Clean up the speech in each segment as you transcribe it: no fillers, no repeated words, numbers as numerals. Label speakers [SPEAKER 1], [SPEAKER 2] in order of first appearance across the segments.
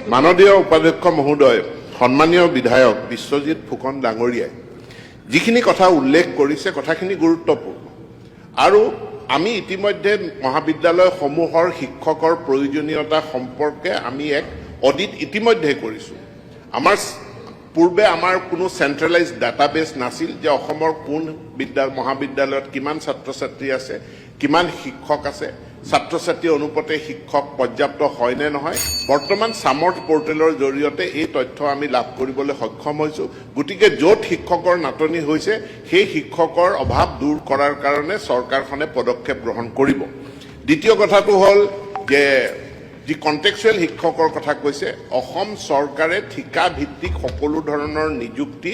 [SPEAKER 1] মাননীয় উপাধ্যক্ষ মহোদয়, সন্মানীয় বিধায়ক বিশ্বজিৎ ফুকন ডাঙৰীয়াই যিখিনি কথা উল্লেখ কৰিছে কথাখিনি গুৰুত্বপূৰ্ণ আৰু আমি ইতিমধ্যে মহাবিদ্যালয়সমূহৰ শিক্ষকৰ প্ৰয়োজনীয়তা সম্পৰ্কে আমি এক অডিট ইতিমধ্যে কৰিছো। আমাৰ পূৰ্বে আমাৰ কোনো চেন্ট্ৰেলাইজড ডাটাবেছ নাছিল যে অসমৰ কোন মহাবিদ্যালয়ত কিমান ছাত্ৰ ছাত্ৰী আছে, কিমান শিক্ষক আছে, ছাত্ৰ ছাত্ৰী অনুপাতে শিক্ষক পৰ্যাপ্ত হয় নে নহয়। বৰ্তমান সামৰ্থ পোৰ্টেলৰ জৰিয়তে এই তথ্য আমি লাভ কৰিবলৈ সক্ষম হৈছো। গতিকে য'ত শিক্ষকৰ নাটনি হৈছে সেই শিক্ষকৰ অভাৱ দূৰ কৰাৰ কাৰণে চৰকাৰখনে পদক্ষেপ গ্ৰহণ কৰিব। দ্বিতীয় কথাটো হ'ল যে যি কণ্টেক্সুৱেল শিক্ষকৰ কথা কৈছে, অসম চৰকাৰে ঠিকা ভিত্তিক সকলো ধৰণৰ নিযুক্তি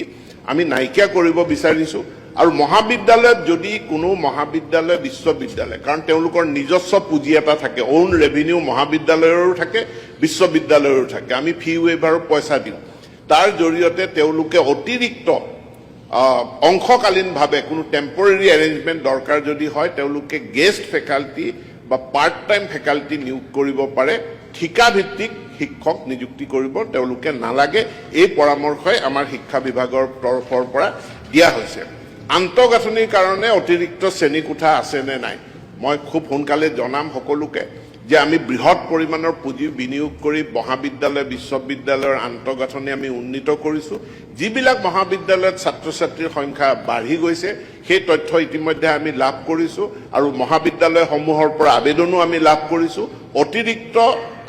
[SPEAKER 1] আমি নাইকিয়া কৰিব বিচাৰিছো। আৰু মহাবিদ্যালয়ত যদি কোনো মহাবিদ্যালয় বিশ্ববিদ্যালয়, কাৰণ তেওঁলোকৰ নিজস্ব পুঁজি এটা থাকে, ওন ৰেভিনিউ মহাবিদ্যালয়ৰো থাকে, বিশ্ববিদ্যালয়ৰো থাকে, আমি ফি ৱেইভাৰৰ পইচা দিওঁ, তাৰ জৰিয়তে তেওঁলোকে অতিৰিক্ত অংশকালীনভাৱে কোনো টেম্পৰেৰী এৰেঞ্জমেণ্ট দৰকাৰ যদি হয় তেওঁলোকে গেষ্ট ফেকাল্টি বা পাৰ্ট টাইম ফেকাল্টি নিয়োগ কৰিব পাৰে, ঠিকাভিত্তিক শিক্ষক নিযুক্তি কৰিব তেওঁলোকে নালাগে। এই পৰামৰ্শই আমাৰ শিক্ষা বিভাগৰ তৰফৰ পৰা দিয়া হৈছে। আন্তঃগাঁথনিৰ কাৰণে অতিৰিক্ত শ্ৰেণীকোঠা আছে নে নাই মই খুব সোনকালে জনাম সকলোকে যে আমি বৃহৎ পৰিমাণৰ পুঁজি বিনিয়োগ কৰি মহাবিদ্যালয় বিশ্ববিদ্যালয়ৰ আন্তঃগাঁথনি আমি উন্নীত কৰিছোঁ। যিবিলাক মহাবিদ্যালয়ত ছাত্ৰ ছাত্ৰীৰ সংখ্যা বাঢ়ি গৈছে সেই তথ্য ইতিমধ্যে আমি লাভ কৰিছোঁ আৰু মহাবিদ্যালয়সমূহৰ পৰা আবেদনো আমি লাভ কৰিছোঁ। অতিৰিক্ত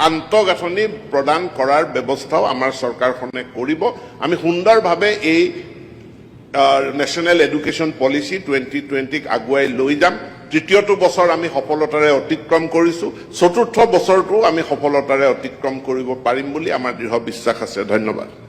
[SPEAKER 1] আন্তঃগাঁথনি প্ৰদান কৰাৰ ব্যৱস্থাও আমাৰ চৰকাৰখনে কৰিব। আমি সুন্দৰভাৱে এই নেশ্যনেল এডুকেশ্যন পলিচি 2020ক আগুৱাই লৈ যাম। তৃতীয়টো বছৰ আমি সফলতাৰে অতিক্ৰম কৰিছোঁ, চতুৰ্থ বছৰটো আমি সফলতাৰে অতিক্ৰম কৰিব পাৰিম বুলি আমাৰ দৃঢ় বিশ্বাস আছে। ধন্যবাদ।